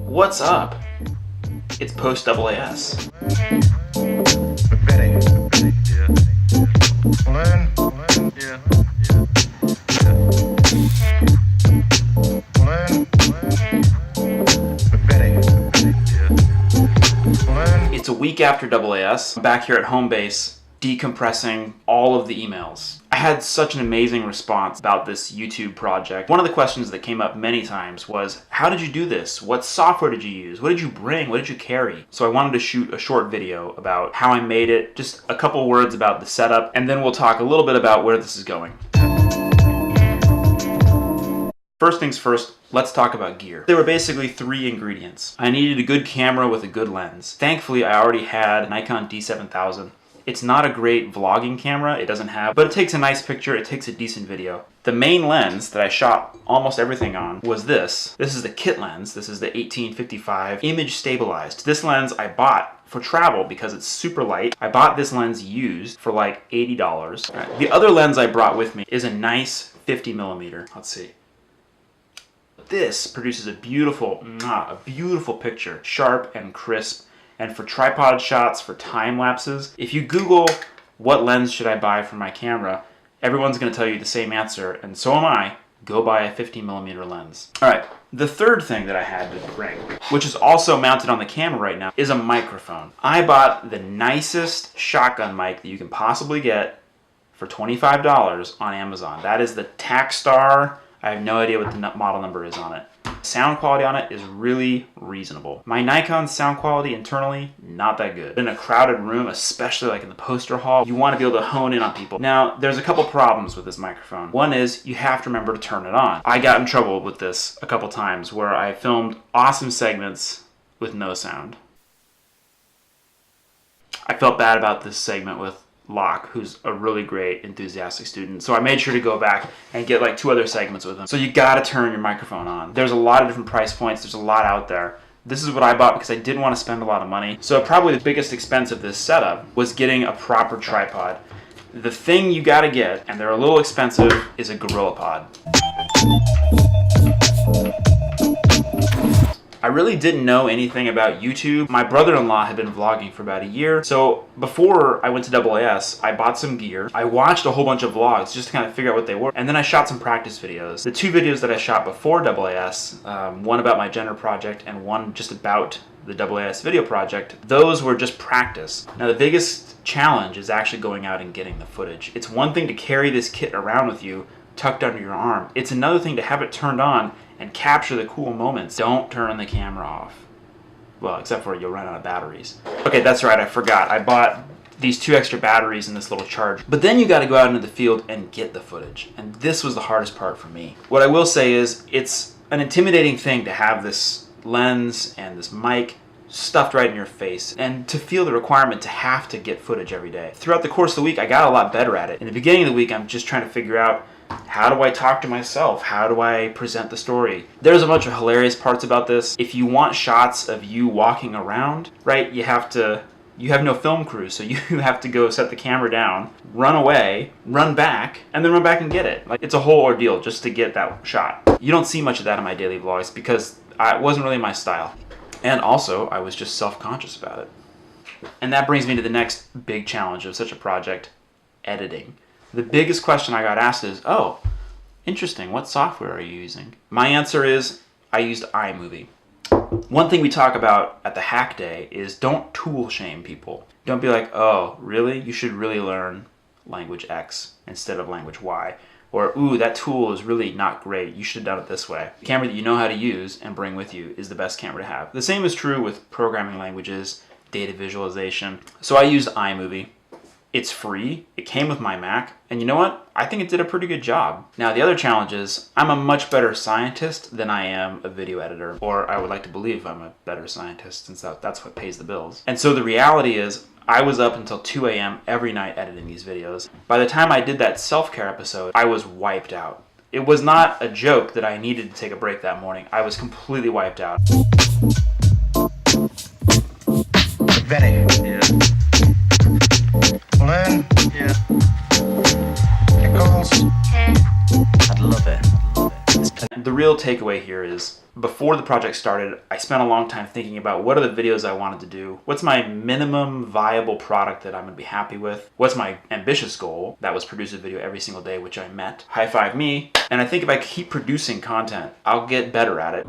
What's up? It's post AAS. It's a week after AAS. I'm back here at home base decompressing all of the emails. I had such an amazing response about this YouTube project. One of the questions that came up many times was, how did you do this? What software did you use? What did you bring? What did you carry? So I wanted to shoot a short video about how I made it, just a couple words about the setup, and then we'll talk a little bit about where this is going. First things first, let's talk about gear. There were basically 3 ingredients. I needed a good camera with a good lens. Thankfully, I already had a Nikon D7000. It's not a great vlogging camera, but it takes a nice picture, it takes a decent video. The main lens that I shot almost everything on was this. This is the kit lens. This is the 1855 image stabilized. This lens I bought for travel because it's super light. I bought this lens used for like $80. Right. The other lens I brought with me is a nice 50mm. Let's see. This produces a beautiful picture, sharp and crisp. And for tripod shots, for time lapses, if you Google what lens should I buy for my camera, everyone's gonna tell you the same answer, and so am I. Go buy a 50mm lens. All right, the third thing that I had to bring, which is also mounted on the camera right now, is a microphone. I bought the nicest shotgun mic that you can possibly get for $25 on Amazon. That is the TAKSTAR. I have no idea what the model number is on it. Sound quality on it is really reasonable. My Nikon sound quality internally, not that good. In a crowded room, especially like in the poster hall, you want to be able to hone in on people. Now, there's a couple problems with this microphone. One is you have to remember to turn it on. I got in trouble with this a couple times where I filmed awesome segments with no sound. I felt bad about this segment with Locke, who's a really great enthusiastic student. So I made sure to go back and get like 2 other segments with him. So you gotta turn your microphone on. There's a lot of different price points. There's a lot out there. This is what I bought because I didn't want to spend a lot of money. So probably the biggest expense of this setup was getting a proper tripod. The thing you gotta get, and they're a little expensive, is a GorillaPod. I really didn't know anything about YouTube. My brother-in-law had been vlogging for about a year. So before I went to AAS, I bought some gear. I watched a whole bunch of vlogs just to kind of figure out what they were. And then I shot some practice videos. The 2 videos that I shot before AAS, one about my gender project and one just about the AAS video project, those were just practice. Now the biggest challenge is actually going out and getting the footage. It's one thing to carry this kit around with you tucked under your arm. It's another thing to have it turned on and capture the cool moments. Don't turn the camera off. Well, except for you'll run out of batteries. Okay, that's right, I forgot. I bought these 2 extra batteries in this little charger. But then you gotta go out into the field and get the footage. And this was the hardest part for me. What I will say is, it's an intimidating thing to have this lens and this mic stuffed right in your face, and to feel the requirement to have to get footage every day. Throughout the course of the week, I got a lot better at it. In the beginning of the week, I'm just trying to figure out, how do I talk to myself? How do I present the story? There's a bunch of hilarious parts about this. If you want shots of you walking around, right, you have no film crew, so you have to go set the camera down, run away, run back, and then run back and get it. Like, it's a whole ordeal just to get that shot. You don't see much of that in my daily vlogs because it wasn't really my style. And also, I was just self-conscious about it. And that brings me to the next big challenge of such a project, editing. The biggest question I got asked is, oh, interesting, what software are you using? My answer is, I used iMovie. One thing we talk about at the Hack Day is don't tool shame people. Don't be like, oh, really? You should really learn language X instead of language Y. Or, ooh, that tool is really not great. You should have done it this way. The camera that you know how to use and bring with you is the best camera to have. The same is true with programming languages, data visualization. So I used iMovie. It's free, it came with my Mac, and you know what? I think it did a pretty good job. Now the other challenge is, I'm a much better scientist than I am a video editor, or I would like to believe I'm a better scientist since that's what pays the bills. And so the reality is, I was up until 2 a.m. every night editing these videos. By the time I did that self-care episode, I was wiped out. It was not a joke that I needed to take a break that morning. I was completely wiped out. Yeah. Learn. Yeah. Nichols. I'd love it. The real takeaway here is, before the project started, I spent a long time thinking about what are the videos I wanted to do, what's my minimum viable product that I'm going to be happy with, what's my ambitious goal, that was produce a video every single day, which I met. High five me. And I think if I keep producing content, I'll get better at it.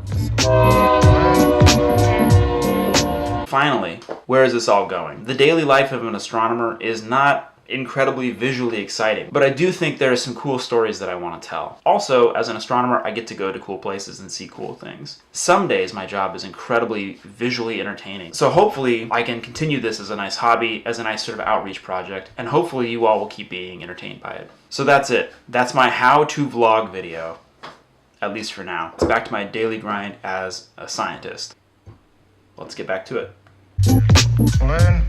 Finally, where is this all going? The daily life of an astronomer is not incredibly visually exciting, but I do think there are some cool stories that I want to tell. Also, as an astronomer, I get to go to cool places and see cool things. Some days my job is incredibly visually entertaining. So hopefully I can continue this as a nice hobby, as a nice sort of outreach project, and hopefully you all will keep being entertained by it. So that's it. That's my how-to vlog video, at least for now. It's back to my daily grind as a scientist. Let's get back to it. Learn.